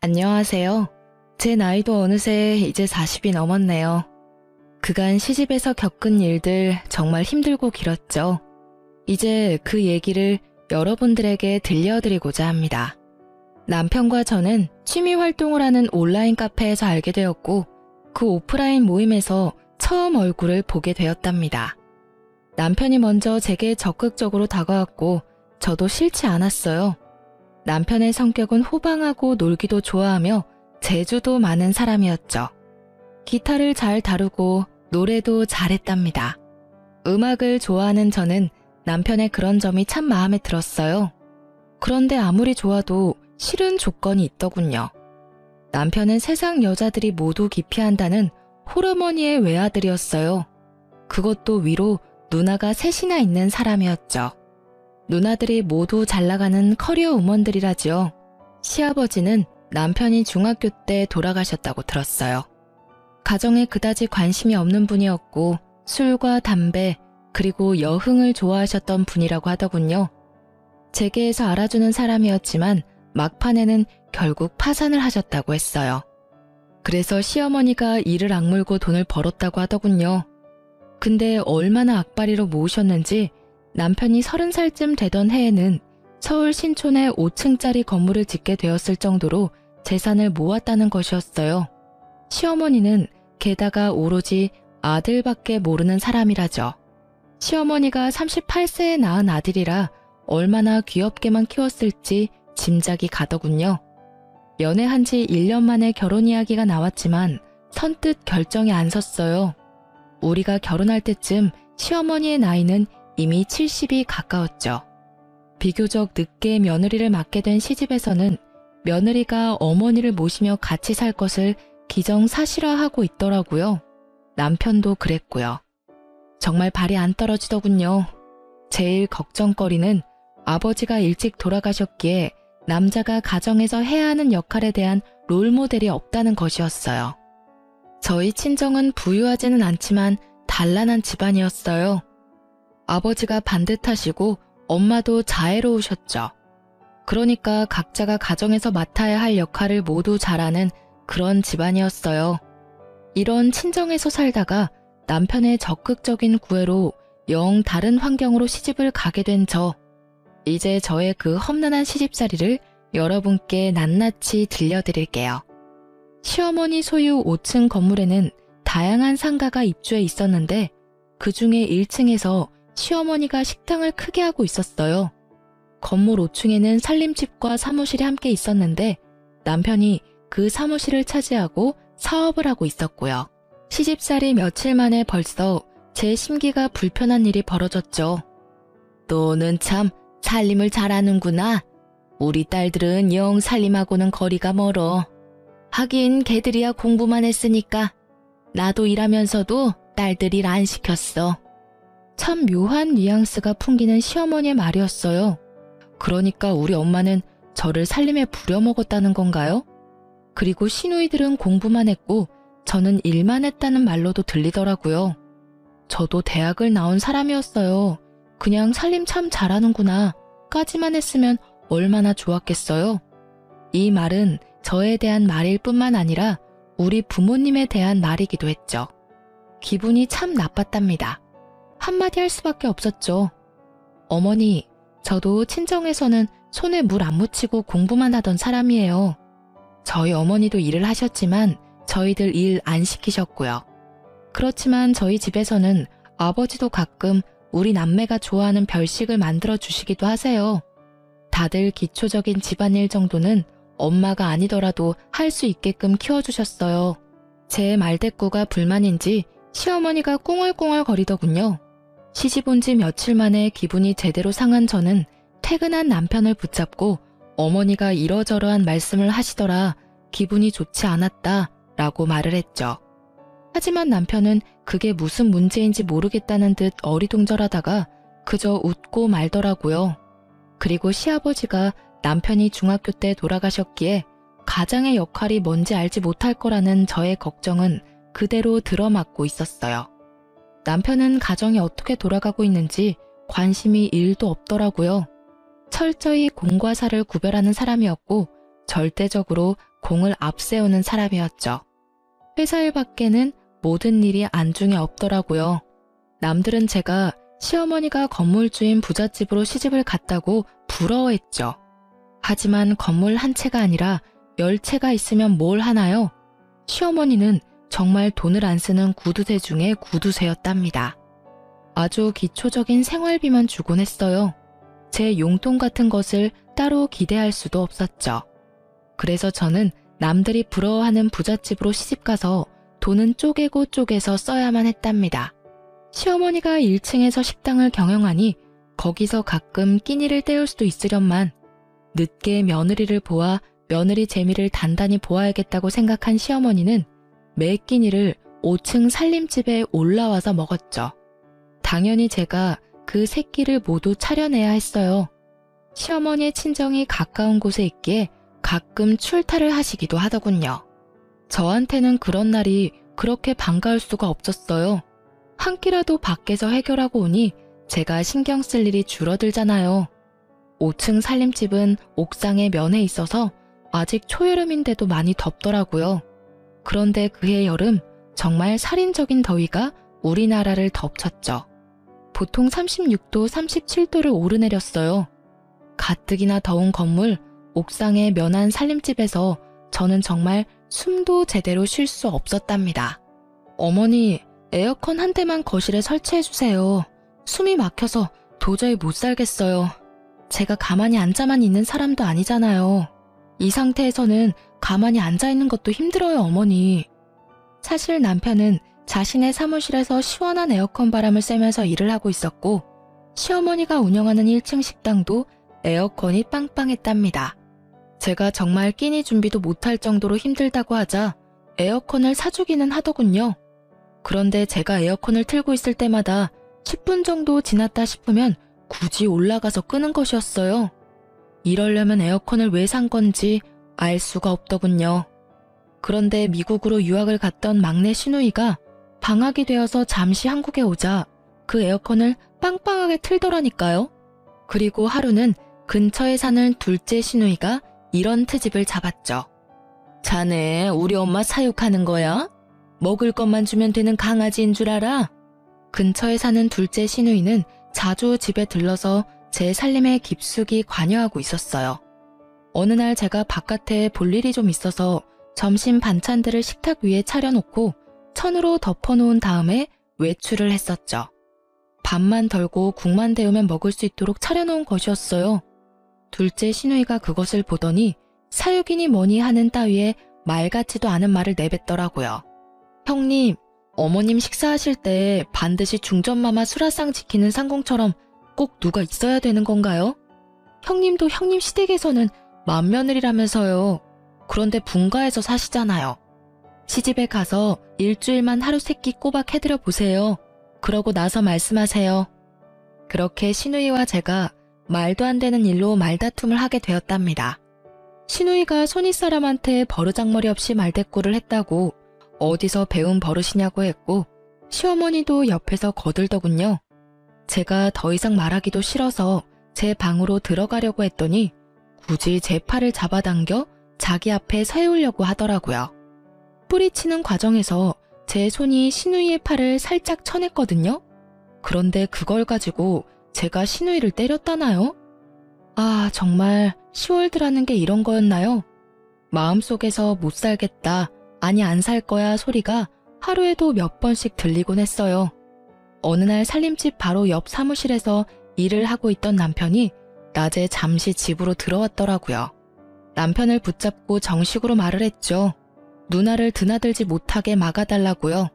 안녕하세요. 제 나이도 어느새 이제 40이 넘었네요. 그간 시집에서 겪은 일들 정말 힘들고 길었죠. 이제 그 얘기를 여러분들에게 들려드리고자 합니다. 남편과 저는 취미 활동을 하는 온라인 카페에서 알게 되었고 그 오프라인 모임에서 처음 얼굴을 보게 되었답니다. 남편이 먼저 제게 적극적으로 다가왔고 저도 싫지 않았어요. 남편의 성격은 호방하고 놀기도 좋아하며 재주도 많은 사람이었죠. 기타를 잘 다루고 노래도 잘했답니다. 음악을 좋아하는 저는 남편의 그런 점이 참 마음에 들었어요. 그런데 아무리 좋아도 싫은 조건이 있더군요. 남편은 세상 여자들이 모두 기피한다는 홀어머니의 외아들이었어요. 그것도 위로 누나가 셋이나 있는 사람이었죠. 누나들이 모두 잘나가는 커리어 우먼들이라지요. 시아버지는 남편이 중학교 때 돌아가셨다고 들었어요. 가정에 그다지 관심이 없는 분이었고 술과 담배 그리고 여흥을 좋아하셨던 분이라고 하더군요. 재계에서 알아주는 사람이었지만 막판에는 결국 파산을 하셨다고 했어요. 그래서 시어머니가 이를 악물고 돈을 벌었다고 하더군요. 근데 얼마나 악바리로 모으셨는지 남편이 30살쯤 되던 해에는 서울 신촌에 5층짜리 건물을 짓게 되었을 정도로 재산을 모았다는 것이었어요. 시어머니는 게다가 오로지 아들밖에 모르는 사람이라죠. 시어머니가 38세에 낳은 아들이라 얼마나 귀엽게만 키웠을지 짐작이 가더군요. 연애한 지 1년 만에 결혼 이야기가 나왔지만 선뜻 결정이 안 섰어요. 우리가 결혼할 때쯤 시어머니의 나이는 이미 70이 가까웠죠. 비교적 늦게 며느리를 맡게 된 시집에서는 며느리가 어머니를 모시며 같이 살 것을 기정사실화하고 있더라고요. 남편도 그랬고요. 정말 발이 안 떨어지더군요. 제일 걱정거리는 아버지가 일찍 돌아가셨기에 남자가 가정에서 해야 하는 역할에 대한 롤모델이 없다는 것이었어요. 저희 친정은 부유하지는 않지만 단란한 집안이었어요. 아버지가 반듯하시고 엄마도 자애로우셨죠. 그러니까 각자가 가정에서 맡아야 할 역할을 모두 잘하는 그런 집안이었어요. 이런 친정에서 살다가 남편의 적극적인 구애로 영 다른 환경으로 시집을 가게 된 저. 이제 저의 그 험난한 시집살이를 여러분께 낱낱이 들려드릴게요. 시어머니 소유 5층 건물에는 다양한 상가가 입주해 있었는데 그 중에 1층에서 시어머니가 식당을 크게 하고 있었어요. 건물 5층에는 살림집과 사무실이 함께 있었는데 남편이 그 사무실을 차지하고 사업을 하고 있었고요. 시집살이 며칠 만에 벌써 제 심기가 불편한 일이 벌어졌죠. 너는 참 살림을 잘하는구나. 우리 딸들은 영 살림하고는 거리가 멀어. 하긴 걔들이야 공부만 했으니까. 나도 일하면서도 딸들 일 안 시켰어. 참 묘한 뉘앙스가 풍기는 시어머니의 말이었어요. 그러니까 우리 엄마는 저를 살림에 부려먹었다는 건가요? 그리고 시누이들은 공부만 했고 저는 일만 했다는 말로도 들리더라고요. 저도 대학을 나온 사람이었어요. 그냥 살림 참 잘하는구나 까지만 했으면 얼마나 좋았겠어요. 이 말은 저에 대한 말일 뿐만 아니라 우리 부모님에 대한 말이기도 했죠. 기분이 참 나빴답니다. 한마디 할 수밖에 없었죠. 어머니, 저도 친정에서는 손에 물 안 묻히고 공부만 하던 사람이에요. 저희 어머니도 일을 하셨지만 저희들 일 안 시키셨고요. 그렇지만 저희 집에서는 아버지도 가끔 우리 남매가 좋아하는 별식을 만들어 주시기도 하세요. 다들 기초적인 집안일 정도는 엄마가 아니더라도 할 수 있게끔 키워주셨어요. 제 말대꾸가 불만인지 시어머니가 꿍얼꿍얼 거리더군요. 시집 온 지 며칠 만에 기분이 제대로 상한 저는 퇴근한 남편을 붙잡고 어머니가 이러저러한 말씀을 하시더라 기분이 좋지 않았다 라고 말을 했죠. 하지만 남편은 그게 무슨 문제인지 모르겠다는 듯 어리둥절하다가 그저 웃고 말더라고요. 그리고 시아버지가 남편이 중학교 때 돌아가셨기에 가장의 역할이 뭔지 알지 못할 거라는 저의 걱정은 그대로 들어맞고 있었어요. 남편은 가정이 어떻게 돌아가고 있는지 관심이 1도 없더라고요. 철저히 공과 사를 구별하는 사람이었고 절대적으로 공을 앞세우는 사람이었죠. 회사 일 밖에는 모든 일이 안중에 없더라고요. 남들은 제가 시어머니가 건물주인 부잣집으로 시집을 갔다고 부러워했죠. 하지만 건물 한 채가 아니라 10채가 있으면 뭘 하나요? 시어머니는 정말 돈을 안 쓰는 구두쇠 중에 구두쇠였답니다. 아주 기초적인 생활비만 주곤 했어요. 제 용돈 같은 것을 따로 기대할 수도 없었죠. 그래서 저는 남들이 부러워하는 부잣집으로 시집가서 돈은 쪼개고 쪼개서 써야만 했답니다. 시어머니가 1층에서 식당을 경영하니 거기서 가끔 끼니를 때울 수도 있으련만 늦게 며느리를 보아 며느리 재미를 단단히 보아야겠다고 생각한 시어머니는 매 끼니를 5층 살림집에 올라와서 먹었죠. 당연히 제가 그 세 끼를 모두 차려내야 했어요. 시어머니의 친정이 가까운 곳에 있기에 가끔 출타를 하시기도 하더군요. 저한테는 그런 날이 그렇게 반가울 수가 없었어요. 한 끼라도 밖에서 해결하고 오니 제가 신경 쓸 일이 줄어들잖아요. 5층 살림집은 옥상에 면에 있어서 아직 초여름인데도 많이 덥더라고요. 그런데 그해 여름 정말 살인적인 더위가 우리나라를 덮쳤죠. 보통 36도, 37도를 오르내렸어요. 가뜩이나 더운 건물, 옥상의 면한 살림집에서 저는 정말 숨도 제대로 쉴 수 없었답니다. 어머니, 에어컨 한 대만 거실에 설치해주세요. 숨이 막혀서 도저히 못 살겠어요. 제가 가만히 앉아만 있는 사람도 아니잖아요. 이 상태에서는 가만히 앉아있는 것도 힘들어요, 어머니. 사실 남편은 자신의 사무실에서 시원한 에어컨 바람을 쐬면서 일을 하고 있었고 시어머니가 운영하는 1층 식당도 에어컨이 빵빵했답니다. 제가 정말 끼니 준비도 못할 정도로 힘들다고 하자 에어컨을 사주기는 하더군요. 그런데 제가 에어컨을 틀고 있을 때마다 10분 정도 지났다 싶으면 굳이 올라가서 끄는 것이었어요. 이러려면 에어컨을 왜 산 건지 알 수가 없더군요. 그런데 미국으로 유학을 갔던 막내 시누이가 방학이 되어서 잠시 한국에 오자 그 에어컨을 빵빵하게 틀더라니까요. 그리고 하루는 근처에 사는 둘째 시누이가 이런 트집을 잡았죠. 자네 우리 엄마 사육하는 거야? 먹을 것만 주면 되는 강아지인 줄 알아? 근처에 사는 둘째 시누이는 자주 집에 들러서 제 살림에 깊숙이 관여하고 있었어요. 어느 날 제가 바깥에 볼 일이 좀 있어서 점심 반찬들을 식탁 위에 차려놓고 천으로 덮어놓은 다음에 외출을 했었죠. 밥만 덜고 국만 데우면 먹을 수 있도록 차려놓은 것이었어요. 둘째 시누이가 그것을 보더니 사육이니 뭐니 하는 따위에 말 같지도 않은 말을 내뱉더라고요. 형님, 어머님 식사하실 때 반드시 중전마마 수라상 지키는 상공처럼 꼭 누가 있어야 되는 건가요? 형님도 형님 시댁에서는 맏며느리라면서요. 그런데 분가에서 사시잖아요. 시집에 가서 일주일만 하루 세끼 꼬박 해드려 보세요. 그러고 나서 말씀하세요. 그렇게 시누이와 제가 말도 안 되는 일로 말다툼을 하게 되었답니다. 시누이가 손윗사람한테 버르장머리 없이 말대꾸를 했다고 어디서 배운 버릇이냐고 했고 시어머니도 옆에서 거들더군요. 제가 더 이상 말하기도 싫어서 제 방으로 들어가려고 했더니 굳이 제 팔을 잡아당겨 자기 앞에 세우려고 하더라고요. 뿌리치는 과정에서 제 손이 시누이의 팔을 살짝 쳐냈거든요. 그런데 그걸 가지고 제가 시누이를 때렸다나요? 아, 정말 시월드라는 게 이런 거였나요? 마음속에서 못 살겠다, 아니 안 살 거야 소리가 하루에도 몇 번씩 들리곤 했어요. 어느 날 살림집 바로 옆 사무실에서 일을 하고 있던 남편이 낮에 잠시 집으로 들어왔더라고요. 남편을 붙잡고 정식으로 말을 했죠. 누나를 드나들지 못하게 막아달라고요.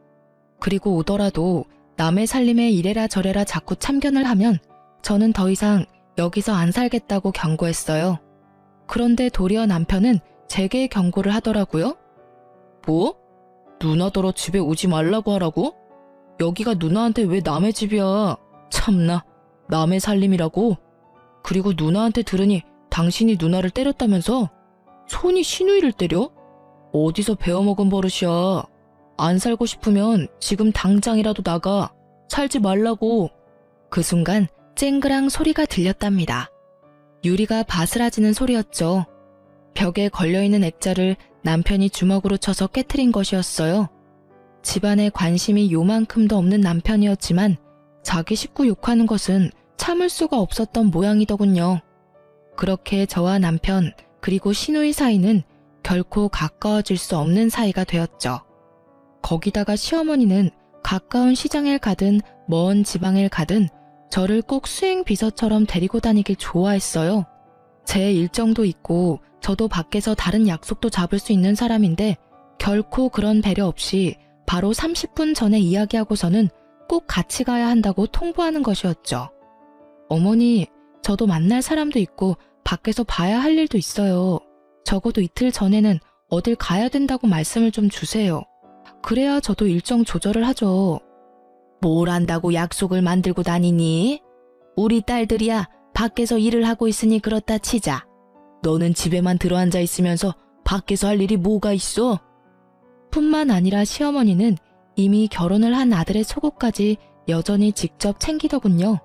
그리고 오더라도 남의 살림에 이래라 저래라 자꾸 참견을 하면 저는 더 이상 여기서 안 살겠다고 경고했어요. 그런데 도리어 남편은 제게 경고를 하더라고요. 뭐? 누나더러 집에 오지 말라고 하라고? 여기가 누나한테 왜 남의 집이야? 참나, 남의 살림이라고? 그리고 누나한테 들으니 당신이 누나를 때렸다면서? 손이 시누이를 때려? 어디서 배워먹은 버릇이야. 안 살고 싶으면 지금 당장이라도 나가. 살지 말라고. 그 순간 쨍그랑 소리가 들렸답니다. 유리가 바스라지는 소리였죠. 벽에 걸려있는 액자를 남편이 주먹으로 쳐서 깨트린 것이었어요. 집안에 관심이 요만큼도 없는 남편이었지만 자기 식구 욕하는 것은 참을 수가 없었던 모양이더군요. 그렇게 저와 남편 그리고 시누이 사이는 결코 가까워질 수 없는 사이가 되었죠. 거기다가 시어머니는 가까운 시장을 가든 먼 지방을 가든 저를 꼭 수행 비서처럼 데리고 다니길 좋아했어요. 제 일정도 있고 저도 밖에서 다른 약속도 잡을 수 있는 사람인데 결코 그런 배려 없이 바로 30분 전에 이야기하고서는 꼭 같이 가야 한다고 통보하는 것이었죠. 어머니, 저도 만날 사람도 있고 밖에서 봐야 할 일도 있어요. 적어도 이틀 전에는 어딜 가야 된다고 말씀을 좀 주세요. 그래야 저도 일정 조절을 하죠. 뭘 안다고 약속을 만들고 다니니? 우리 딸들이야 밖에서 일을 하고 있으니 그렇다 치자. 너는 집에만 들어앉아 있으면서 밖에서 할 일이 뭐가 있어? 뿐만 아니라 시어머니는 이미 결혼을 한 아들의 속옷까지 여전히 직접 챙기더군요.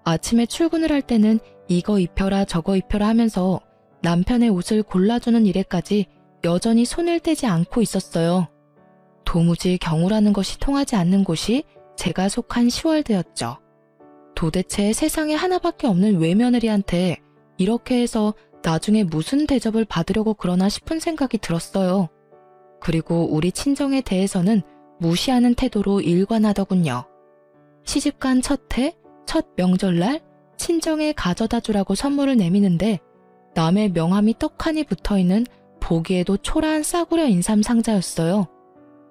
아침에 출근을 할 때는 이거 입혀라 저거 입혀라 하면서 남편의 옷을 골라주는 일에까지 여전히 손을 떼지 않고 있었어요. 도무지 경우라는 것이 통하지 않는 곳이 제가 속한 시월드였죠. 도대체 세상에 하나밖에 없는 외며느리한테 이렇게 해서 나중에 무슨 대접을 받으려고 그러나 싶은 생각이 들었어요. 그리고 우리 친정에 대해서는 무시하는 태도로 일관하더군요. 시집간 첫 해, 첫 명절날 친정에 가져다 주라고 선물을 내미는데 남의 명함이 떡하니 붙어있는 보기에도 초라한 싸구려 인삼 상자였어요.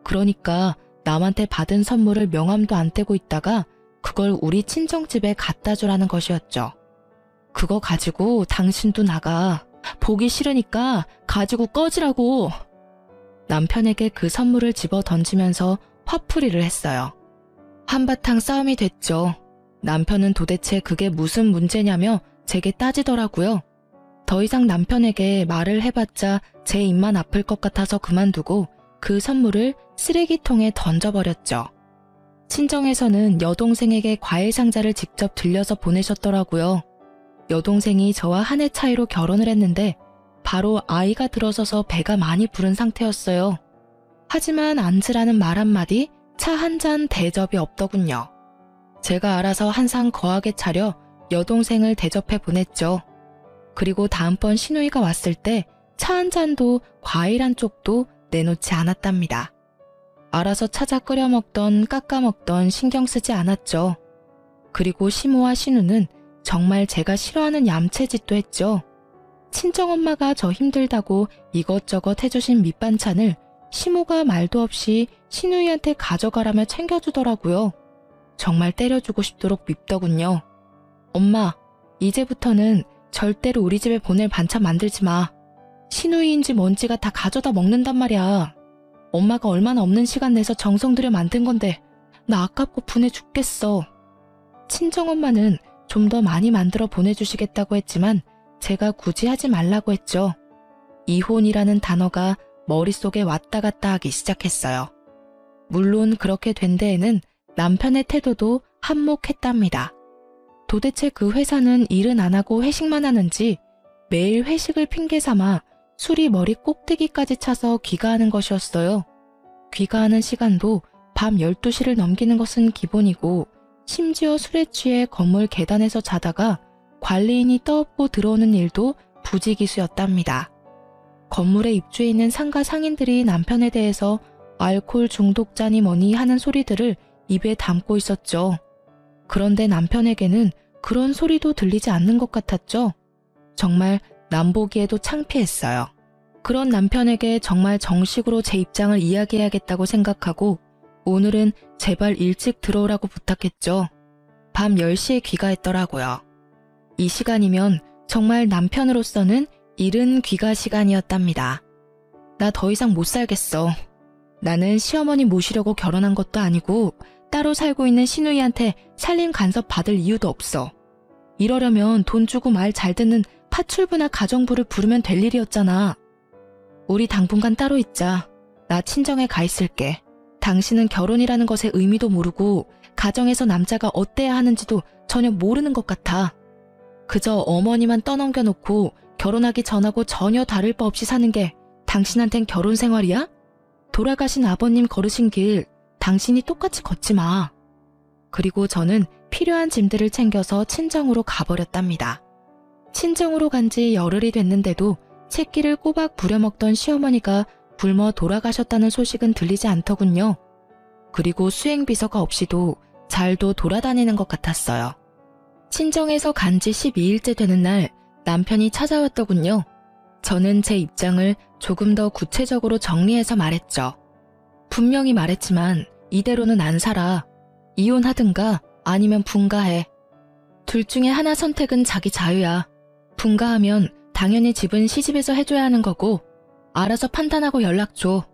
그러니까 남한테 받은 선물을 명함도 안 떼고 있다가 그걸 우리 친정집에 갖다 주라는 것이었죠. 그거 가지고 당신도 나가. 보기 싫으니까 가지고 꺼지라고. 남편에게 그 선물을 집어 던지면서 화풀이를 했어요. 한바탕 싸움이 됐죠. 남편은 도대체 그게 무슨 문제냐며 제게 따지더라고요. 더 이상 남편에게 말을 해봤자 제 입만 아플 것 같아서 그만두고 그 선물을 쓰레기통에 던져버렸죠. 친정에서는 여동생에게 과일 상자를 직접 들려서 보내셨더라고요. 여동생이 저와 한 해 차이로 결혼을 했는데 바로 아이가 들어서서 배가 많이 부른 상태였어요. 하지만 앉으라는 말 한마디, 차 한 잔 대접이 없더군요. 제가 알아서 한 상 거하게 차려 여동생을 대접해 보냈죠. 그리고 다음번 시누이가 왔을 때 차 한 잔도 과일 한 쪽도 내놓지 않았답니다. 알아서 찾아 끓여 먹던 깎아 먹던 신경 쓰지 않았죠. 그리고 시모와 시누는 정말 제가 싫어하는 얌체짓도 했죠. 친정엄마가 저 힘들다고 이것저것 해주신 밑반찬을 시모가 말도 없이 시누이한테 가져가라며 챙겨주더라고요. 정말 때려주고 싶도록 밉더군요. 엄마, 이제부터는 절대로 우리 집에 보낼 반찬 만들지 마. 시누이인지 뭔지가 다 가져다 먹는단 말이야. 엄마가 얼마나 없는 시간 내서 정성 들여 만든 건데 나 아깝고 분해 죽겠어. 친정엄마는 좀 더 많이 만들어 보내주시겠다고 했지만 제가 굳이 하지 말라고 했죠. 이혼이라는 단어가 머릿속에 왔다 갔다 하기 시작했어요. 물론 그렇게 된 데에는 남편의 태도도 한몫했답니다. 도대체 그 회사는 일은 안 하고 회식만 하는지 매일 회식을 핑계 삼아 술이 머리 꼭대기까지 차서 귀가하는 것이었어요. 귀가하는 시간도 밤 12시를 넘기는 것은 기본이고 심지어 술에 취해 건물 계단에서 자다가 관리인이 떠엎고 들어오는 일도 부지기수였답니다. 건물에 입주해 있는 상가 상인들이 남편에 대해서 알코올 중독자니 뭐니 하는 소리들을 입에 담고 있었죠. 그런데 남편에게는 그런 소리도 들리지 않는 것 같았죠. 정말 남보기에도 창피했어요. 그런 남편에게 정말 정식으로 제 입장을 이야기해야겠다고 생각하고 오늘은 제발 일찍 들어오라고 부탁했죠. 밤 10시에 귀가했더라고요. 이 시간이면 정말 남편으로서는 이른 귀가 시간이었답니다. 나 더 이상 못 살겠어. 나는 시어머니 모시려고 결혼한 것도 아니고 따로 살고 있는 시누이한테 살림 간섭 받을 이유도 없어. 이러려면 돈 주고 말 잘 듣는 파출부나 가정부를 부르면 될 일이었잖아. 우리 당분간 따로 있자. 나 친정에 가 있을게. 당신은 결혼이라는 것의 의미도 모르고 가정에서 남자가 어때야 하는지도 전혀 모르는 것 같아. 그저 어머니만 떠넘겨놓고 결혼하기 전하고 전혀 다를 바 없이 사는 게 당신한텐 결혼 생활이야? 돌아가신 아버님 걸으신 길 당신이 똑같이 걷지 마. 그리고 저는 필요한 짐들을 챙겨서 친정으로 가버렸답니다. 친정으로 간 지 열흘이 됐는데도 새끼를 꼬박 부려먹던 시어머니가 굶어 돌아가셨다는 소식은 들리지 않더군요. 그리고 수행비서가 없이도 잘도 돌아다니는 것 같았어요. 친정에서 간 지 12일째 되는 날 남편이 찾아왔더군요. 저는 제 입장을 조금 더 구체적으로 정리해서 말했죠. 분명히 말했지만 이대로는 안 살아. 이혼하든가 아니면 분가해. 둘 중에 하나 선택은 자기 자유야. 분가하면 당연히 집은 시집에서 해줘야 하는 거고 알아서 판단하고 연락 줘.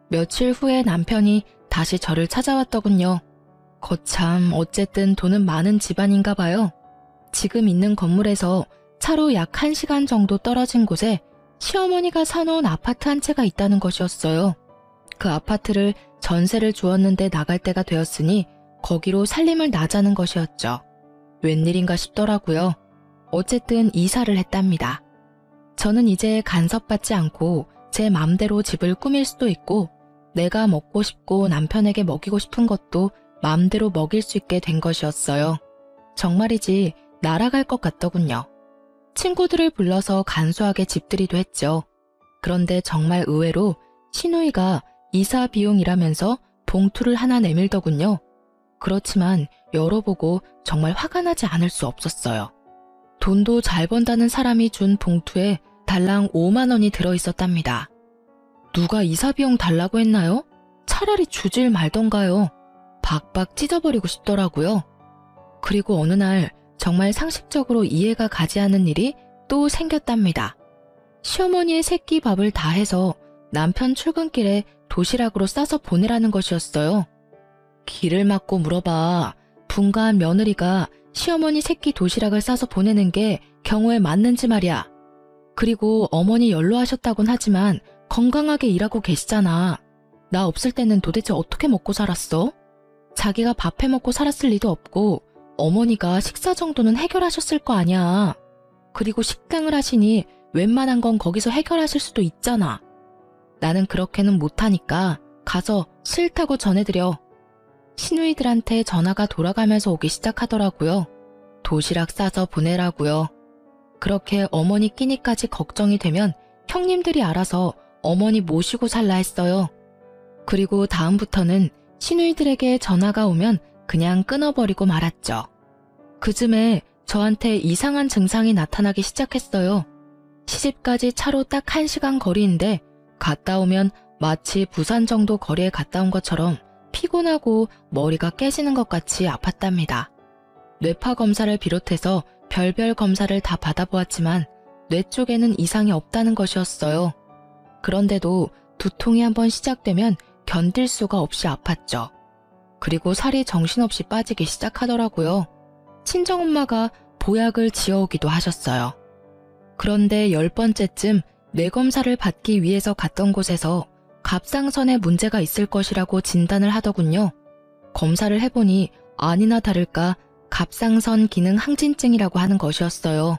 며칠 후에 남편이 다시 저를 찾아왔더군요. 거참 어쨌든 돈은 많은 집안인가 봐요. 지금 있는 건물에서 차로 약 1시간 정도 떨어진 곳에 시어머니가 사놓은 아파트 한 채가 있다는 것이었어요. 그 아파트를 전세를 주었는데 나갈 때가 되었으니 거기로 살림을 나자는 것이었죠. 웬일인가 싶더라고요. 어쨌든 이사를 했답니다. 저는 이제 간섭받지 않고 제 맘대로 집을 꾸밀 수도 있고 내가 먹고 싶고 남편에게 먹이고 싶은 것도 맘대로 먹일 수 있게 된 것이었어요. 정말이지 날아갈 것 같더군요. 친구들을 불러서 간소하게 집들이도 했죠. 그런데 정말 의외로 시누이가 이사 비용이라면서 봉투를 하나 내밀더군요. 그렇지만 열어보고 정말 화가 나지 않을 수 없었어요. 돈도 잘 번다는 사람이 준 봉투에 달랑 5만 원이 들어있었답니다. 누가 이사 비용 달라고 했나요? 차라리 주질 말던가요. 박박 찢어버리고 싶더라고요. 그리고 어느 날 정말 상식적으로 이해가 가지 않는 일이 또 생겼답니다. 시어머니의 새끼 밥을 다 해서 남편 출근길에 도시락으로 싸서 보내라는 것이었어요. 길을 막고 물어봐. 분가한 며느리가 시어머니 새끼 도시락을 싸서 보내는 게 경우에 맞는지 말이야. 그리고 어머니 연로하셨다곤 하지만 건강하게 일하고 계시잖아. 나 없을 때는 도대체 어떻게 먹고 살았어? 자기가 밥 해먹고 살았을 리도 없고 어머니가 식사 정도는 해결하셨을 거 아니야. 그리고 식당을 하시니 웬만한 건 거기서 해결하실 수도 있잖아. 나는 그렇게는 못하니까 가서 싫다고 전해드려. 시누이들한테 전화가 돌아가면서 오기 시작하더라고요. 도시락 싸서 보내라고요. 그렇게 어머니 끼니까지 걱정이 되면 형님들이 알아서 어머니 모시고 살라 했어요. 그리고 다음부터는 시누이들에게 전화가 오면 그냥 끊어버리고 말았죠. 그쯤에 저한테 이상한 증상이 나타나기 시작했어요. 시집까지 차로 딱 1시간 거리인데 갔다 오면 마치 부산 정도 거리에 갔다 온 것처럼 피곤하고 머리가 깨지는 것 같이 아팠답니다. 뇌파 검사를 비롯해서 별별 검사를 다 받아보았지만 뇌 쪽에는 이상이 없다는 것이었어요. 그런데도 두통이 한번 시작되면 견딜 수가 없이 아팠죠. 그리고 살이 정신없이 빠지기 시작하더라고요. 친정엄마가 보약을 지어오기도 하셨어요. 그런데 10번째쯤 뇌검사를 받기 위해서 갔던 곳에서 갑상선에 문제가 있을 것이라고 진단을 하더군요. 검사를 해보니 아니나 다를까 갑상선 기능 항진증이라고 하는 것이었어요.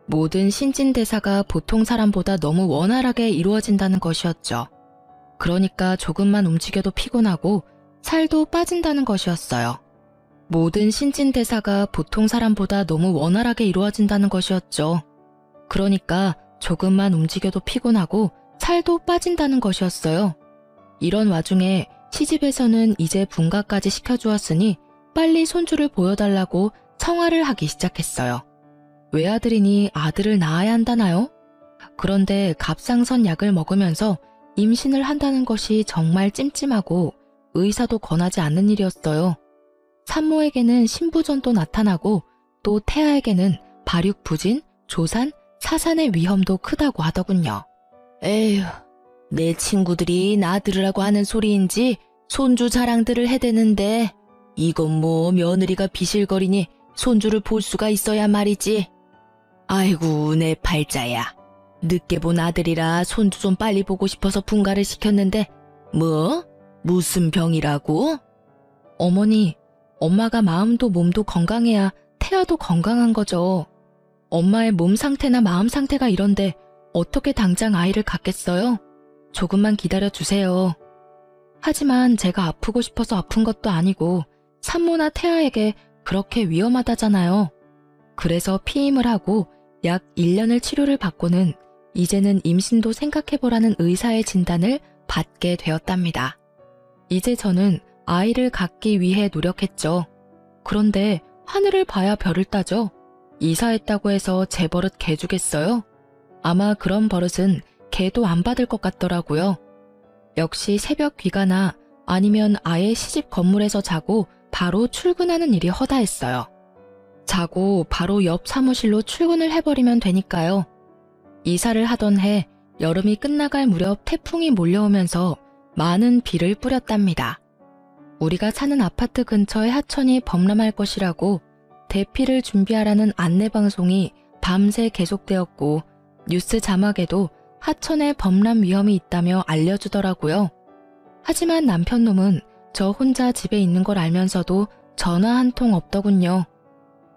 모든 신진대사가 보통 사람보다 너무 원활하게 이루어진다는 것이었죠. 그러니까 조금만 움직여도 피곤하고 살도 빠진다는 것이었어요. 모든 신진대사가 보통 사람보다 너무 원활하게 이루어진다는 것이었죠. 그러니까 조금만 움직여도 피곤하고 살도 빠진다는 것이었어요. 이런 와중에 시집에서는 이제 분가까지 시켜주었으니 빨리 손주를 보여달라고 청화를 하기 시작했어요. 외아들이니 아들을 낳아야 한다나요? 그런데 갑상선 약을 먹으면서 임신을 한다는 것이 정말 찜찜하고 의사도 권하지 않는 일이었어요. 산모에게는 신부전도 나타나고 또 태아에게는 발육부진, 조산, 사산의 위험도 크다고 하더군요. 에휴, 내 친구들이 나 들으라고 하는 소리인지 손주 자랑들을 해대는데 이건 뭐 며느리가 비실거리니 손주를 볼 수가 있어야 말이지. 아이고 내 팔자야. 늦게 본 아들이라 손주 좀 빨리 보고 싶어서 분가를 시켰는데 뭐? 무슨 병이라고? 어머니, 엄마가 마음도 몸도 건강해야 태아도 건강한 거죠. 엄마의 몸 상태나 마음 상태가 이런데 어떻게 당장 아이를 갖겠어요? 조금만 기다려 주세요. 하지만 제가 아프고 싶어서 아픈 것도 아니고 산모나 태아에게 그렇게 위험하다잖아요. 그래서 피임을 하고 약 1년을 치료를 받고는 이제는 임신도 생각해보라는 의사의 진단을 받게 되었답니다. 이제 저는 아이를 갖기 위해 노력했죠. 그런데 하늘을 봐야 별을 따죠. 이사했다고 해서 제 버릇 개 주겠어요? 아마 그런 버릇은 개도 안 받을 것 같더라고요. 역시 새벽 귀가나 아니면 아예 시집 건물에서 자고 바로 출근하는 일이 허다했어요. 자고 바로 옆 사무실로 출근을 해버리면 되니까요. 이사를 하던 해 여름이 끝나갈 무렵 태풍이 몰려오면서 많은 비를 뿌렸답니다. 우리가 사는 아파트 근처에 하천이 범람할 것이라고 대피를 준비하라는 안내방송이 밤새 계속되었고 뉴스 자막에도 하천에 범람 위험이 있다며 알려주더라고요. 하지만 남편놈은 저 혼자 집에 있는 걸 알면서도 전화 한 통 없더군요.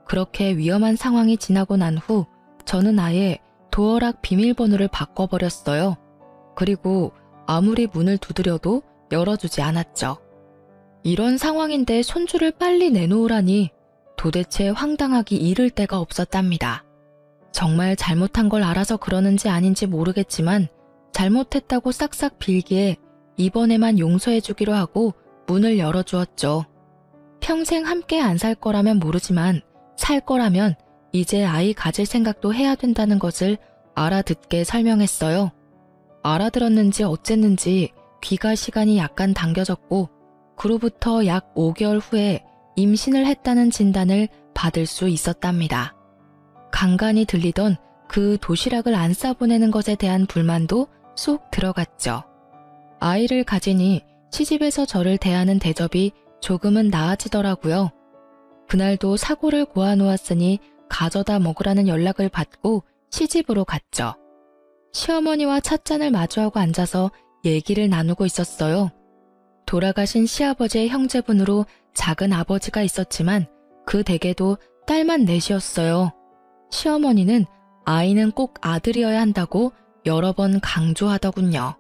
그렇게 위험한 상황이 지나고 난 후 저는 아예 도어락 비밀번호를 바꿔버렸어요. 그리고 아무리 문을 두드려도 열어주지 않았죠. 이런 상황인데 손주를 빨리 내놓으라니 도대체 황당하기 이를 데가 없었답니다. 정말 잘못한 걸 알아서 그러는지 아닌지 모르겠지만 잘못했다고 싹싹 빌기에 이번에만 용서해주기로 하고 문을 열어주었죠. 평생 함께 안 살 거라면 모르지만 살 거라면 이제 아이 가질 생각도 해야 된다는 것을 알아듣게 설명했어요. 알아들었는지 어쨌는지 귀가 시간이 약간 당겨졌고 그로부터 약 5개월 후에 임신을 했다는 진단을 받을 수 있었답니다. 간간히 들리던 그 도시락을 안 싸보내는 것에 대한 불만도 쏙 들어갔죠. 아이를 가지니 시집에서 저를 대하는 대접이 조금은 나아지더라고요. 그날도 사고를 고아놓았으니 가져다 먹으라는 연락을 받고 시집으로 갔죠. 시어머니와 찻잔을 마주하고 앉아서 얘기를 나누고 있었어요. 돌아가신 시아버지의 형제분으로 작은 아버지가 있었지만 그 댁에도 딸만 넷이었어요. 시어머니는 아이는 꼭 아들이어야 한다고 여러 번 강조하더군요.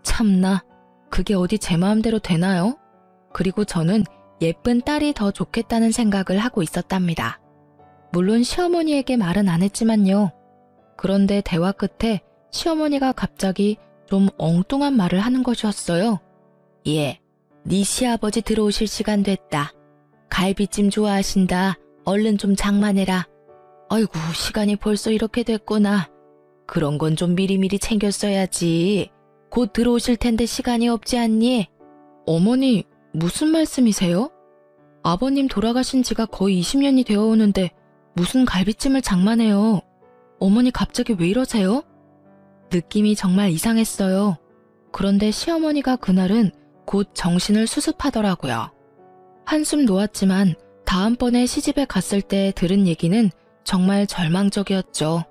참나, 그게 어디 제 마음대로 되나요? 그리고 저는 예쁜 딸이 더 좋겠다는 생각을 하고 있었답니다. 물론 시어머니에게 말은 안 했지만요. 그런데 대화 끝에 시어머니가 갑자기 좀 엉뚱한 말을 하는 것이었어요. 예, 네 시아버지 들어오실 시간 됐다. 갈비찜 좋아하신다. 얼른 좀 장만해라. 아이고, 시간이 벌써 이렇게 됐구나. 그런 건 좀 미리미리 챙겼어야지. 곧 들어오실 텐데 시간이 없지 않니? 어머니, 무슨 말씀이세요? 아버님 돌아가신 지가 거의 20년이 되어 오는데 무슨 갈비찜을 장만해요. 어머니 갑자기 왜 이러세요? 느낌이 정말 이상했어요. 그런데 시어머니가 그날은 곧 정신을 수습하더라고요. 한숨 놓았지만 다음번에 시집에 갔을 때 들은 얘기는 정말 절망적이었죠.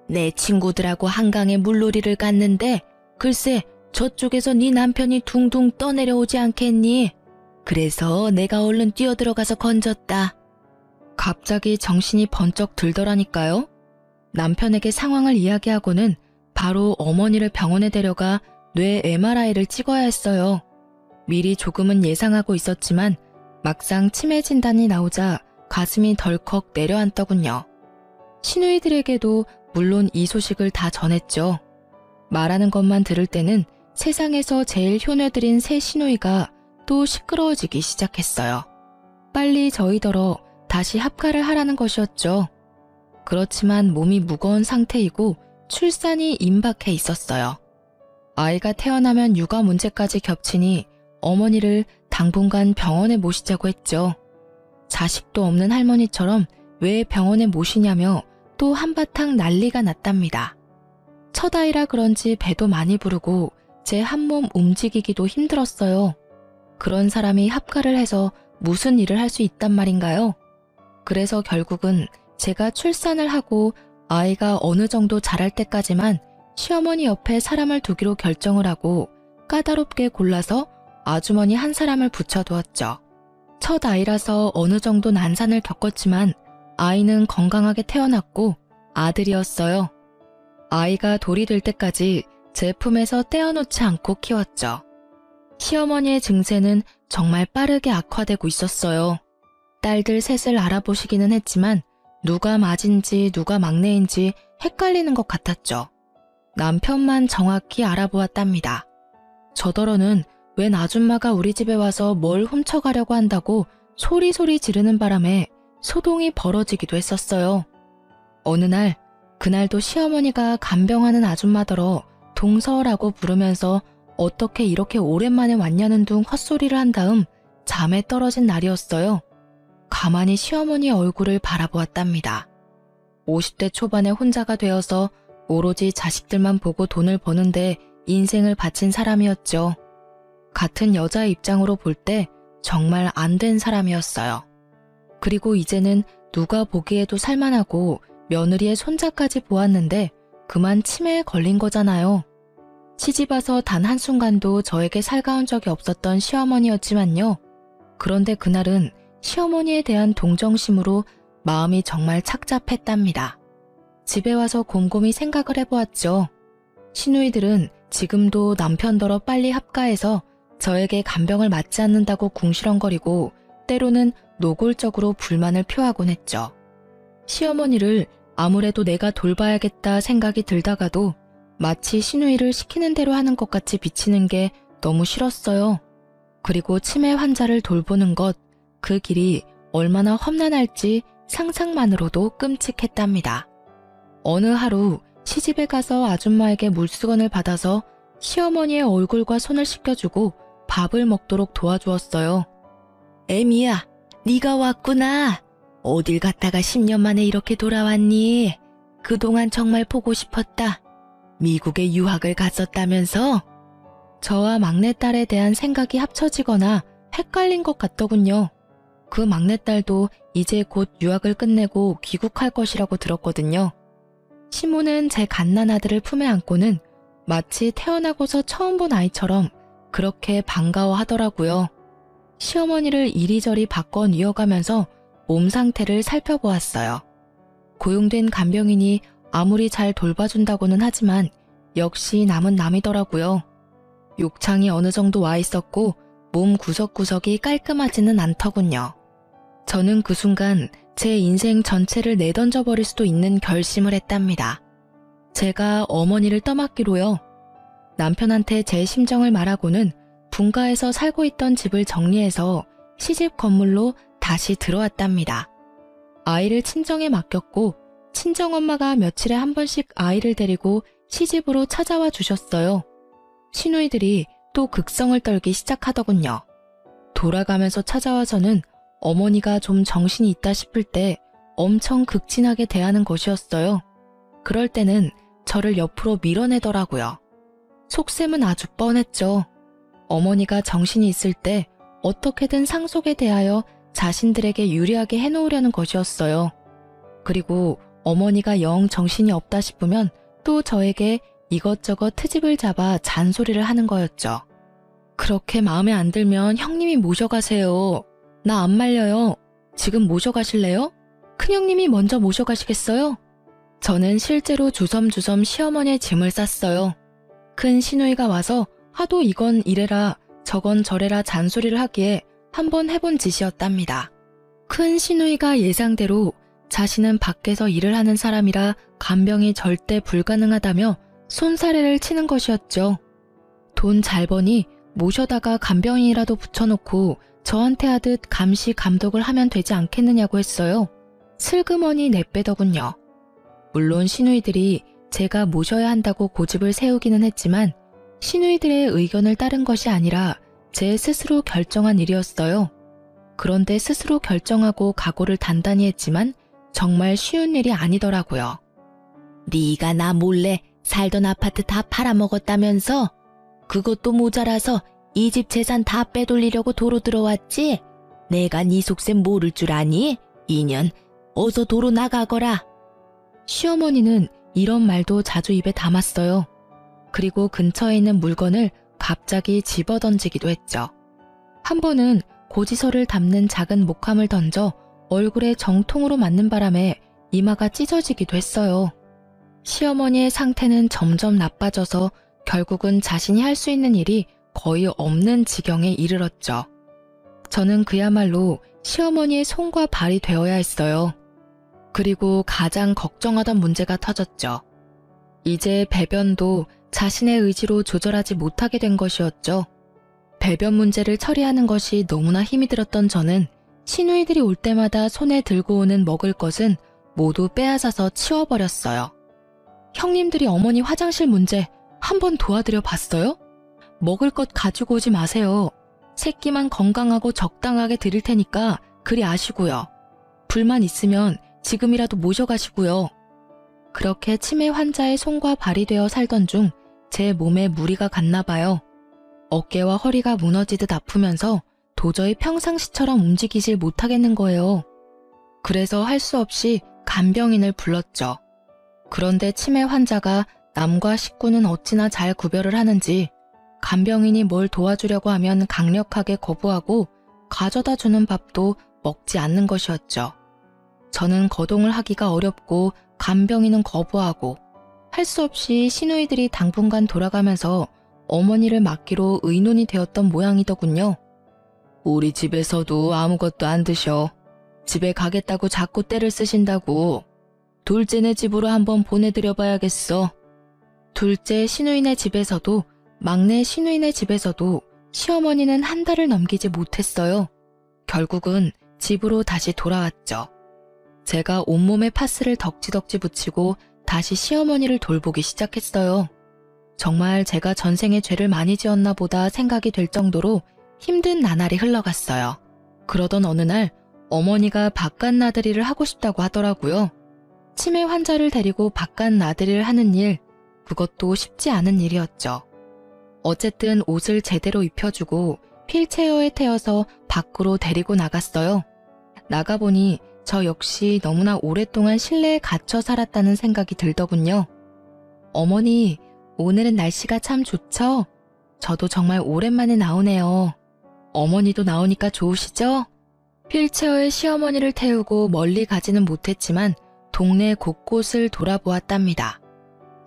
내 친구들하고 한강에 물놀이를 갔는데 글쎄 저쪽에서 네 남편이 둥둥 떠내려오지 않겠니? 그래서 내가 얼른 뛰어들어가서 건졌다. 갑자기 정신이 번쩍 들더라니까요. 남편에게 상황을 이야기하고는 바로 어머니를 병원에 데려가 뇌 MRI를 찍어야 했어요. 미리 조금은 예상하고 있었지만 막상 치매 진단이 나오자 가슴이 덜컥 내려앉더군요. 시누이들에게도 물론 이 소식을 다 전했죠. 말하는 것만 들을 때는 세상에서 제일 효녀들인 새 시누이가 또 시끄러워지기 시작했어요. 빨리 저희더러 다시 합가를 하라는 것이었죠. 그렇지만 몸이 무거운 상태이고 출산이 임박해 있었어요. 아이가 태어나면 육아 문제까지 겹치니 어머니를 당분간 병원에 모시자고 했죠. 자식도 없는 할머니처럼 왜 병원에 모시냐며 또 한바탕 난리가 났답니다. 첫 아이라 그런지 배도 많이 부르고 제 한몸 움직이기도 힘들었어요. 그런 사람이 합가를 해서 무슨 일을 할 수 있단 말인가요? 그래서 결국은 제가 출산을 하고 아이가 어느 정도 자랄 때까지만 시어머니 옆에 사람을 두기로 결정을 하고 까다롭게 골라서 아주머니 한 사람을 붙여두었죠. 첫 아이라서 어느 정도 난산을 겪었지만 아이는 건강하게 태어났고 아들이었어요. 아이가 돌이 될 때까지 제 품에서 떼어놓지 않고 키웠죠. 시어머니의 증세는 정말 빠르게 악화되고 있었어요. 딸들 셋을 알아보시기는 했지만 누가 맏인지 누가 막내인지 헷갈리는 것 같았죠. 남편만 정확히 알아보았답니다. 저더러는 웬 아줌마가 우리 집에 와서 뭘 훔쳐가려고 한다고 소리소리 지르는 바람에 소동이 벌어지기도 했었어요. 어느 날, 그날도 시어머니가 간병하는 아줌마더러 동서라고 부르면서 어떻게 이렇게 오랜만에 왔냐는 둥 헛소리를 한 다음 잠에 떨어진 날이었어요. 가만히 시어머니의 얼굴을 바라보았답니다. 50대 초반에 혼자가 되어서 오로지 자식들만 보고 돈을 버는데 인생을 바친 사람이었죠. 같은 여자의 입장으로 볼 때 정말 안 된 사람이었어요. 그리고 이제는 누가 보기에도 살만하고 며느리의 손자까지 보았는데 그만 치매에 걸린 거잖아요. 시집와서 단 한순간도 저에게 살가운 적이 없었던 시어머니였지만요. 그런데 그날은 시어머니에 대한 동정심으로 마음이 정말 착잡했답니다. 집에 와서 곰곰이 생각을 해보았죠. 시누이들은 지금도 남편더러 빨리 합가해서 저에게 간병을 맞지 않는다고 궁시렁거리고 때로는 노골적으로 불만을 표하곤 했죠. 시어머니를 아무래도 내가 돌봐야겠다 생각이 들다가도 마치 시누이를 시키는 대로 하는 것 같이 비치는 게 너무 싫었어요. 그리고 치매 환자를 돌보는 것, 그 길이 얼마나 험난할지 상상만으로도 끔찍했답니다. 어느 하루 시집에 가서 아줌마에게 물수건을 받아서 시어머니의 얼굴과 손을 씻겨주고 밥을 먹도록 도와주었어요. 애미야, 네가 왔구나. 어딜 갔다가 10년 만에 이렇게 돌아왔니? 그동안 정말 보고 싶었다. 미국에 유학을 갔었다면서? 저와 막내딸에 대한 생각이 합쳐지거나 헷갈린 것 같더군요. 그 막내딸도 이제 곧 유학을 끝내고 귀국할 것이라고 들었거든요. 시모는 제 갓난아들을 품에 안고는 마치 태어나고서 처음 본 아이처럼 그렇게 반가워하더라고요. 시어머니를 이리저리 바꿔 뉘어가면서 몸 상태를 살펴보았어요. 고용된 간병인이 아무리 잘 돌봐준다고는 하지만 역시 남은 남이더라고요. 욕창이 어느 정도 와 있었고 몸 구석구석이 깔끔하지는 않더군요. 저는 그 순간 제 인생 전체를 내던져버릴 수도 있는 결심을 했답니다. 제가 어머니를 떠맡기로요. 남편한테 제 심정을 말하고는 분가에서 살고 있던 집을 정리해서 시집 건물로 다시 들어왔답니다. 아이를 친정에 맡겼고 친정엄마가 며칠에 한 번씩 아이를 데리고 시집으로 찾아와 주셨어요. 시누이들이 또 극성을 떨기 시작하더군요. 돌아가면서 찾아와서는 어머니가 좀 정신이 있다 싶을 때 엄청 극진하게 대하는 것이었어요. 그럴 때는 저를 옆으로 밀어내더라고요. 속셈은 아주 뻔했죠. 어머니가 정신이 있을 때 어떻게든 상속에 대하여 자신들에게 유리하게 해놓으려는 것이었어요. 그리고 어머니가 영 정신이 없다 싶으면 또 저에게 이것저것 트집을 잡아 잔소리를 하는 거였죠. 그렇게 마음에 안 들면 형님이 모셔가세요. 나 안 말려요. 지금 모셔가실래요? 큰형님이 먼저 모셔가시겠어요? 저는 실제로 주섬주섬 시어머니의 짐을 쌌어요. 큰 시누이가 와서 하도 이건 이래라 저건 저래라 잔소리를 하기에 한번 해본 짓이었답니다. 큰 시누이가 예상대로 자신은 밖에서 일을 하는 사람이라 간병이 절대 불가능하다며 손사래를 치는 것이었죠. 돈 잘 버니 모셔다가 간병인이라도 붙여놓고 저한테 하듯 감시 감독을 하면 되지 않겠느냐고 했어요. 슬그머니 내빼더군요. 물론 시누이들이 제가 모셔야 한다고 고집을 세우기는 했지만 시누이들의 의견을 따른 것이 아니라 제 스스로 결정한 일이었어요. 그런데 스스로 결정하고 각오를 단단히 했지만 정말 쉬운 일이 아니더라고요. 네가 나 몰래 살던 아파트 다 팔아먹었다면서? 그것도 모자라서 이 집 재산 다 빼돌리려고 도로 들어왔지? 내가 네 속셈 모를 줄 아니? 인연, 어서 도로 나가거라. 시어머니는 이런 말도 자주 입에 담았어요. 그리고 근처에 있는 물건을 갑자기 집어던지기도 했죠. 한 번은 고지서를 담는 작은 목함을 던져 얼굴에 정통으로 맞는 바람에 이마가 찢어지기도 했어요. 시어머니의 상태는 점점 나빠져서 결국은 자신이 할 수 있는 일이 거의 없는 지경에 이르렀죠. 저는 그야말로 시어머니의 손과 발이 되어야 했어요. 그리고 가장 걱정하던 문제가 터졌죠. 이제 배변도 자신의 의지로 조절하지 못하게 된 것이었죠. 배변 문제를 처리하는 것이 너무나 힘이 들었던 저는 시누이들이 올 때마다 손에 들고 오는 먹을 것은 모두 빼앗아서 치워버렸어요. 형님들이 어머니 화장실 문제 한번 도와드려 봤어요? 먹을 것 가지고 오지 마세요. 새끼만 건강하고 적당하게 드릴 테니까 그리 아시고요. 불만 있으면 지금이라도 모셔가시고요. 그렇게 치매 환자의 손과 발이 되어 살던 중 제 몸에 무리가 갔나 봐요. 어깨와 허리가 무너지듯 아프면서 도저히 평상시처럼 움직이질 못하겠는 거예요. 그래서 할 수 없이 간병인을 불렀죠. 그런데 치매 환자가 남과 식구는 어찌나 잘 구별을 하는지 간병인이 뭘 도와주려고 하면 강력하게 거부하고 가져다 주는 밥도 먹지 않는 것이었죠. 저는 거동을 하기가 어렵고 간병인은 거부하고 할 수 없이 시누이들이 당분간 돌아가면서 어머니를 맡기로 의논이 되었던 모양이더군요. 우리 집에서도 아무것도 안 드셔. 집에 가겠다고 자꾸 떼를 쓰신다고. 둘째네 집으로 한번 보내드려 봐야겠어. 둘째 시누이네 집에서도 막내 시누이네 집에서도 시어머니는 한 달을 넘기지 못했어요. 결국은 집으로 다시 돌아왔죠. 제가 온몸에 파스를 덕지덕지 붙이고 다시 시어머니를 돌보기 시작했어요. 정말 제가 전생에 죄를 많이 지었나 보다 생각이 될 정도로 힘든 나날이 흘러갔어요. 그러던 어느 날 어머니가 바깥 나들이를 하고 싶다고 하더라고요. 치매 환자를 데리고 바깥 나들이를 하는 일, 그것도 쉽지 않은 일이었죠. 어쨌든 옷을 제대로 입혀주고 휠체어에 태워서 밖으로 데리고 나갔어요. 나가보니 저 역시 너무나 오랫동안 실내에 갇혀 살았다는 생각이 들더군요. 어머니, 오늘은 날씨가 참 좋죠? 저도 정말 오랜만에 나오네요. 어머니도 나오니까 좋으시죠? 휠체어에 시어머니를 태우고 멀리 가지는 못했지만 동네 곳곳을 돌아보았답니다.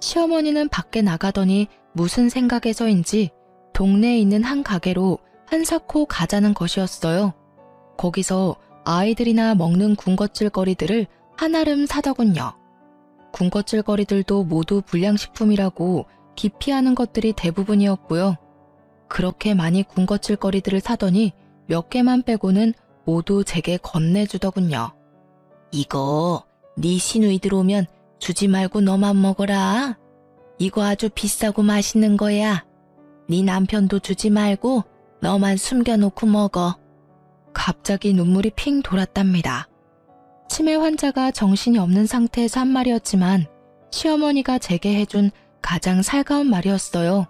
시어머니는 밖에 나가더니 무슨 생각에서인지 동네에 있는 한 가게로 한사코 가자는 것이었어요. 거기서 아이들이나 먹는 군것질거리들을 한아름 사더군요. 군것질거리들도 모두 불량식품이라고 기피하는 것들이 대부분이었고요. 그렇게 많이 군것질거리들을 사더니 몇 개만 빼고는 모두 제게 건네주더군요. 이거 네 시누이들 오면 주지 말고 너만 먹어라. 이거 아주 비싸고 맛있는 거야. 네 남편도 주지 말고 너만 숨겨놓고 먹어. 갑자기 눈물이 핑 돌았답니다. 치매 환자가 정신이 없는 상태에서 한 말이었지만 시어머니가 제게 해준 가장 살가운 말이었어요.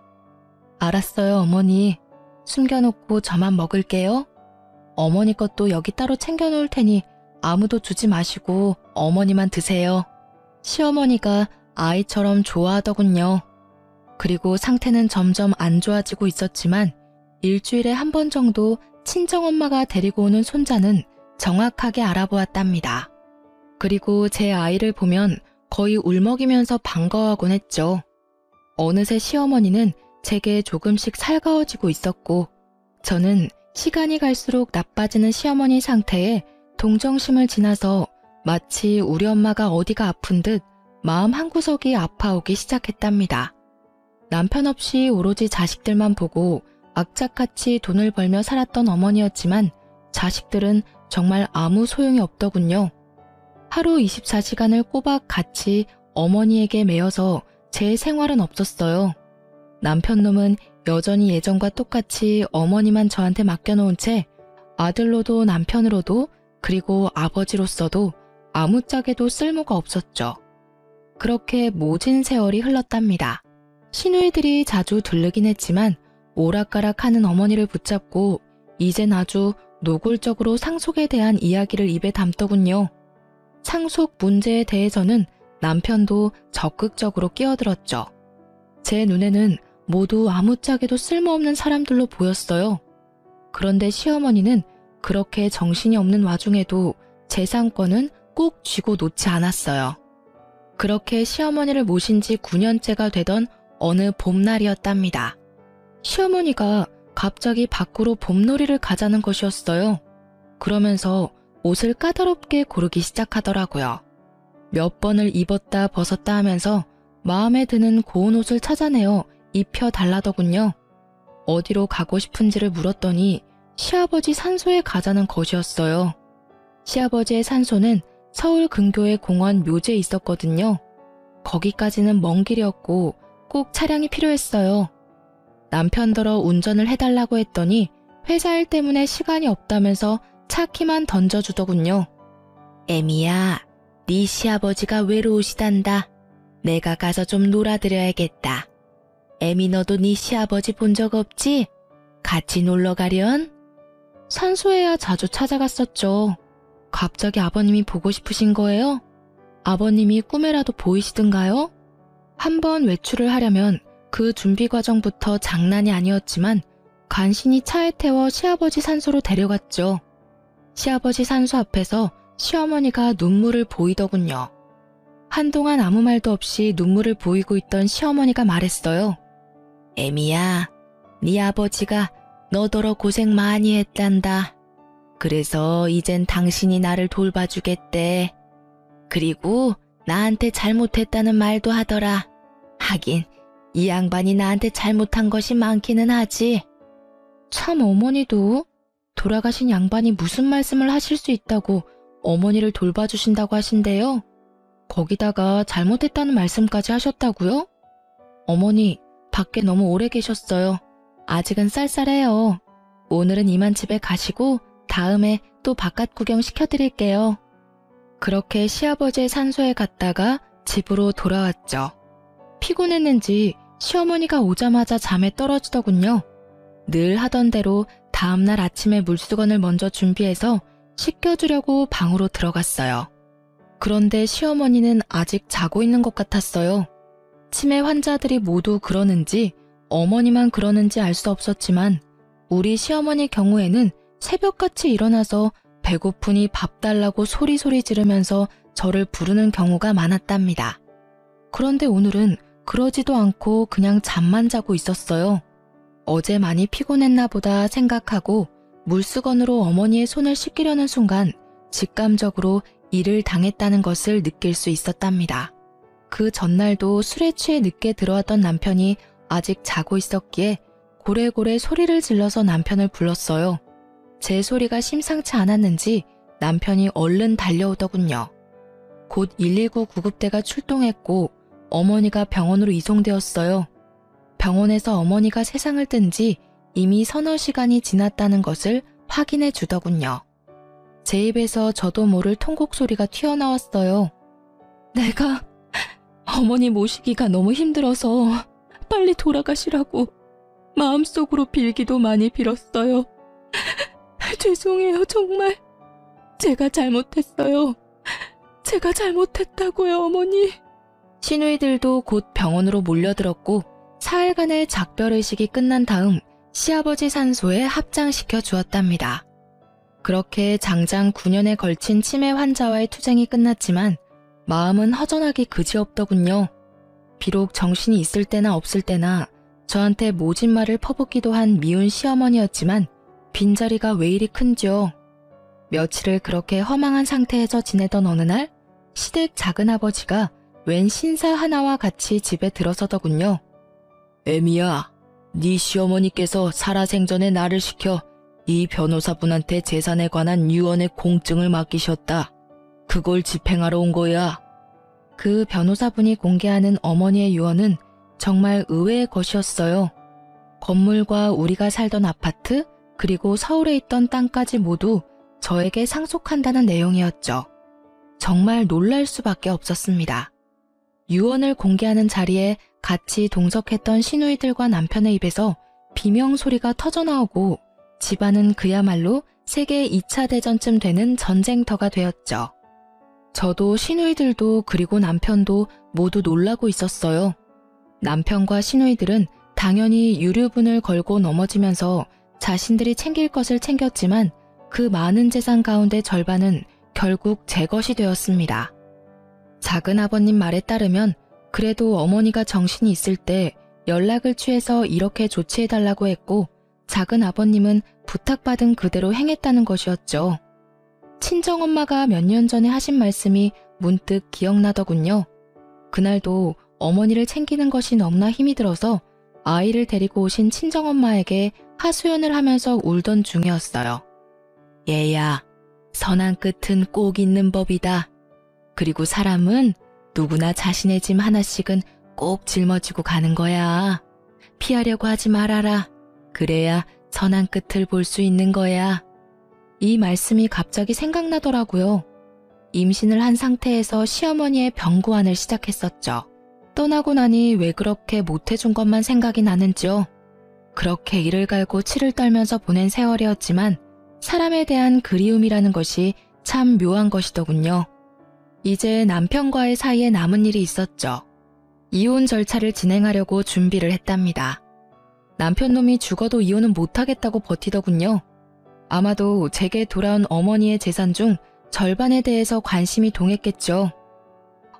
알았어요, 어머니. 숨겨놓고 저만 먹을게요. 어머니 것도 여기 따로 챙겨놓을 테니 아무도 주지 마시고 어머니만 드세요. 시어머니가 아이처럼 좋아하더군요. 그리고 상태는 점점 안 좋아지고 있었지만 일주일에 한 번 정도 친정엄마가 데리고 오는 손자는 정확하게 알아보았답니다. 그리고 제 아이를 보면 거의 울먹이면서 반가워하곤 했죠. 어느새 시어머니는 제게 조금씩 살가워지고 있었고 저는 시간이 갈수록 나빠지는 시어머니 상태에 동정심을 지나서 마치 우리 엄마가 어디가 아픈 듯 마음 한구석이 아파오기 시작했답니다. 남편 없이 오로지 자식들만 보고 악착같이 돈을 벌며 살았던 어머니였지만 자식들은 정말 아무 소용이 없더군요. 하루 24시간을 꼬박 같이 어머니에게 매여서 제 생활은 없었어요. 남편놈은 여전히 예전과 똑같이 어머니만 저한테 맡겨놓은 채 아들로도 남편으로도 그리고 아버지로서도 아무짝에도 쓸모가 없었죠. 그렇게 모진 세월이 흘렀답니다. 시누이들이 자주 들르긴 했지만 오락가락하는 어머니를 붙잡고 이젠 아주 노골적으로 상속에 대한 이야기를 입에 담더군요. 상속 문제에 대해서는 남편도 적극적으로 끼어들었죠. 제 눈에는 모두 아무짝에도 쓸모없는 사람들로 보였어요. 그런데 시어머니는 그렇게 정신이 없는 와중에도 재산권은 꼭 쥐고 놓지 않았어요. 그렇게 시어머니를 모신 지 9년째가 되던 어느 봄날이었답니다. 시어머니가 갑자기 밖으로 봄놀이를 가자는 것이었어요. 그러면서 옷을 까다롭게 고르기 시작하더라고요. 몇 번을 입었다 벗었다 하면서 마음에 드는 고운 옷을 찾아내어 입혀달라더군요. 어디로 가고 싶은지를 물었더니 시아버지 산소에 가자는 것이었어요. 시아버지의 산소는 서울 근교의 공원 묘지에 있었거든요. 거기까지는 먼 길이었고 꼭 차량이 필요했어요. 남편더러 운전을 해달라고 했더니 회사 일 때문에 시간이 없다면서 차 키만 던져주더군요. 애미야, 네 시아버지가 외로우시단다. 내가 가서 좀 놀아드려야겠다. 애미 너도 네 시아버지 본 적 없지? 같이 놀러 가련? 산소에야 자주 찾아갔었죠. 갑자기 아버님이 보고 싶으신 거예요? 아버님이 꿈에라도 보이시던가요? 한번 외출을 하려면 그 준비 과정부터 장난이 아니었지만 간신히 차에 태워 시아버지 산소로 데려갔죠. 시아버지 산소 앞에서 시어머니가 눈물을 보이더군요. 한동안 아무 말도 없이 눈물을 보이고 있던 시어머니가 말했어요. 애미야, 네 아버지가 너더러 고생 많이 했단다. 그래서 이젠 당신이 나를 돌봐주겠대. 그리고 나한테 잘못했다는 말도 하더라. 하긴 이 양반이 나한테 잘못한 것이 많기는 하지. 참 어머니도 돌아가신 양반이 무슨 말씀을 하실 수 있다고 어머니를 돌봐주신다고 하신대요. 거기다가 잘못했다는 말씀까지 하셨다고요? 어머니, 밖에 너무 오래 계셨어요. 아직은 쌀쌀해요. 오늘은 이만 집에 가시고 다음에 또 바깥 구경 시켜드릴게요. 그렇게 시아버지의 산소에 갔다가 집으로 돌아왔죠. 피곤했는지 시어머니가 오자마자 잠에 떨어지더군요. 늘 하던 대로 다음날 아침에 물수건을 먼저 준비해서 씻겨주려고 방으로 들어갔어요. 그런데 시어머니는 아직 자고 있는 것 같았어요. 치매 환자들이 모두 그러는지 어머니만 그러는지 알 수 없었지만 우리 시어머니 경우에는 새벽같이 일어나서 배고프니 밥 달라고 소리소리 지르면서 저를 부르는 경우가 많았답니다. 그런데 오늘은 그러지도 않고 그냥 잠만 자고 있었어요. 어제 많이 피곤했나 보다 생각하고 물수건으로 어머니의 손을 씻기려는 순간 직감적으로 일을 당했다는 것을 느낄 수 있었답니다. 그 전날도 술에 취해 늦게 들어왔던 남편이 아직 자고 있었기에 고래고래 소리를 질러서 남편을 불렀어요. 제 소리가 심상치 않았는지 남편이 얼른 달려오더군요. 곧 119 구급대가 출동했고 어머니가 병원으로 이송되었어요. 병원에서 어머니가 세상을 뜬 지 이미 서너 시간이 지났다는 것을 확인해 주더군요. 제 입에서 저도 모를 통곡 소리가 튀어나왔어요. 내가 어머니 모시기가 너무 힘들어서 빨리 돌아가시라고 마음속으로 빌기도 많이 빌었어요. 죄송해요, 정말. 제가 잘못했어요. 제가 잘못했다고요, 어머니. 시누이들도 곧 병원으로 몰려들었고 사흘간의 작별의식이 끝난 다음 시아버지 산소에 합장시켜 주었답니다. 그렇게 장장 9년에 걸친 치매 환자와의 투쟁이 끝났지만 마음은 허전하기 그지없더군요. 비록 정신이 있을 때나 없을 때나 저한테 모진 말을 퍼붓기도 한 미운 시어머니였지만 빈자리가 왜 이리 큰지요. 며칠을 그렇게 허망한 상태에서 지내던 어느 날 시댁 작은아버지가 웬 신사 하나와 같이 집에 들어서더군요. 애미야, 네 시어머니께서 살아생전에 나를 시켜 이 변호사분한테 재산에 관한 유언의 공증을 맡기셨다. 그걸 집행하러 온 거야. 그 변호사분이 공개하는 어머니의 유언은 정말 의외의 것이었어요. 건물과 우리가 살던 아파트 그리고 서울에 있던 땅까지 모두 저에게 상속한다는 내용이었죠. 정말 놀랄 수밖에 없었습니다. 유언을 공개하는 자리에 같이 동석했던 시누이들과 남편의 입에서 비명소리가 터져나오고 집안은 그야말로 세계 2차 대전쯤 되는 전쟁터가 되었죠. 저도 시누이들도 그리고 남편도 모두 놀라고 있었어요. 남편과 시누이들은 당연히 유류분을 걸고 넘어지면서 자신들이 챙길 것을 챙겼지만 그 많은 재산 가운데 절반은 결국 제 것이 되었습니다. 작은아버님 말에 따르면 그래도 어머니가 정신이 있을 때 연락을 취해서 이렇게 조치해달라고 했고 작은 아버님은 부탁받은 그대로 행했다는 것이었죠. 친정엄마가 몇 년 전에 하신 말씀이 문득 기억나더군요. 그날도 어머니를 챙기는 것이 너무나 힘이 들어서 아이를 데리고 오신 친정엄마에게 하소연을 하면서 울던 중이었어요. 얘야, 선한 끝은 꼭 있는 법이다. 그리고 사람은 누구나 자신의 짐 하나씩은 꼭 짊어지고 가는 거야. 피하려고 하지 말아라. 그래야 선한 끝을 볼 수 있는 거야. 이 말씀이 갑자기 생각나더라고요. 임신을 한 상태에서 시어머니의 병구안을 시작했었죠. 떠나고 나니 왜 그렇게 못해준 것만 생각이 나는지요. 그렇게 이를 갈고 치를 떨면서 보낸 세월이었지만 사람에 대한 그리움이라는 것이 참 묘한 것이더군요. 이제 남편과의 사이에 남은 일이 있었죠. 이혼 절차를 진행하려고 준비를 했답니다. 남편 놈이 죽어도 이혼은 못하겠다고 버티더군요. 아마도 제게 돌아온 어머니의 재산 중 절반에 대해서 관심이 동했겠죠.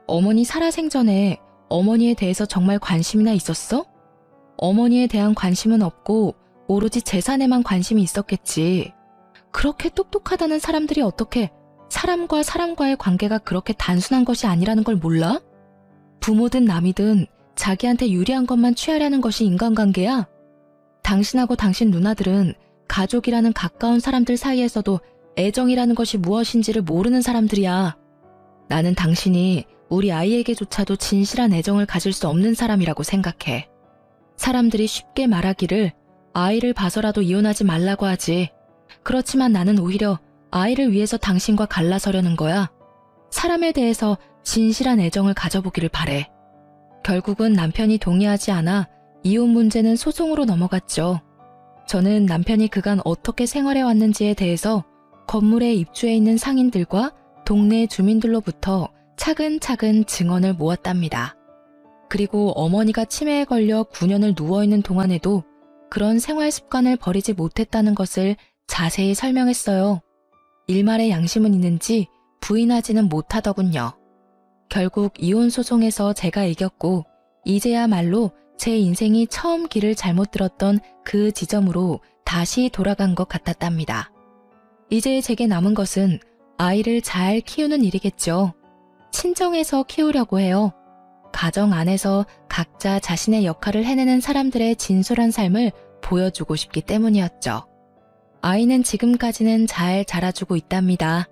어머니 살아생전에 어머니에 대해서 정말 관심이나 있었어? 어머니에 대한 관심은 없고 오로지 재산에만 관심이 있었겠지. 그렇게 똑똑하다는 사람들이 어떻게 사람과 사람과의 관계가 그렇게 단순한 것이 아니라는 걸 몰라? 부모든 남이든 자기한테 유리한 것만 취하려는 것이 인간관계야? 당신하고 당신 누나들은 가족이라는 가까운 사람들 사이에서도 애정이라는 것이 무엇인지를 모르는 사람들이야. 나는 당신이 우리 아이에게조차도 진실한 애정을 가질 수 없는 사람이라고 생각해. 사람들이 쉽게 말하기를 아이를 봐서라도 이혼하지 말라고 하지. 그렇지만 나는 오히려 아이를 위해서 당신과 갈라서려는 거야. 사람에 대해서 진실한 애정을 가져보기를 바래. 결국은 남편이 동의하지 않아 이혼 문제는 소송으로 넘어갔죠. 저는 남편이 그간 어떻게 생활해왔는지에 대해서 건물에 입주해 있는 상인들과 동네 주민들로부터 차근차근 증언을 모았답니다. 그리고 어머니가 치매에 걸려 9년을 누워있는 동안에도 그런 생활 습관을 버리지 못했다는 것을 자세히 설명했어요. 일말의 양심은 있는지 부인하지는 못하더군요. 결국 이혼 소송에서 제가 이겼고 이제야말로 제 인생이 처음 길을 잘못 들었던 그 지점으로 다시 돌아간 것 같았답니다. 이제 제게 남은 것은 아이를 잘 키우는 일이겠죠. 친정에서 키우려고 해요. 가정 안에서 각자 자신의 역할을 해내는 사람들의 진솔한 삶을 보여주고 싶기 때문이었죠. 아이는 지금까지는 잘 자라주고 있답니다.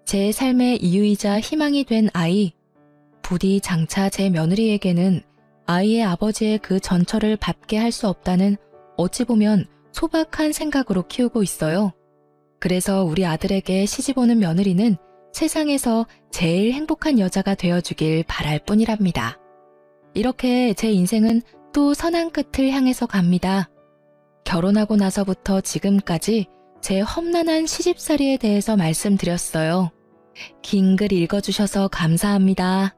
제 삶의 이유이자 희망이 된 아이. 부디 장차 제 며느리에게는 아이의 아버지의 그 전처를 밟게 할 수 없다는 어찌 보면 소박한 생각으로 키우고 있어요. 그래서 우리 아들에게 시집 오는 며느리는 세상에서 제일 행복한 여자가 되어주길 바랄 뿐이랍니다. 이렇게 제 인생은 또 선한 끝을 향해서 갑니다. 결혼하고 나서부터 지금까지 제 험난한 시집살이에 대해서 말씀드렸어요. 긴 글 읽어주셔서 감사합니다.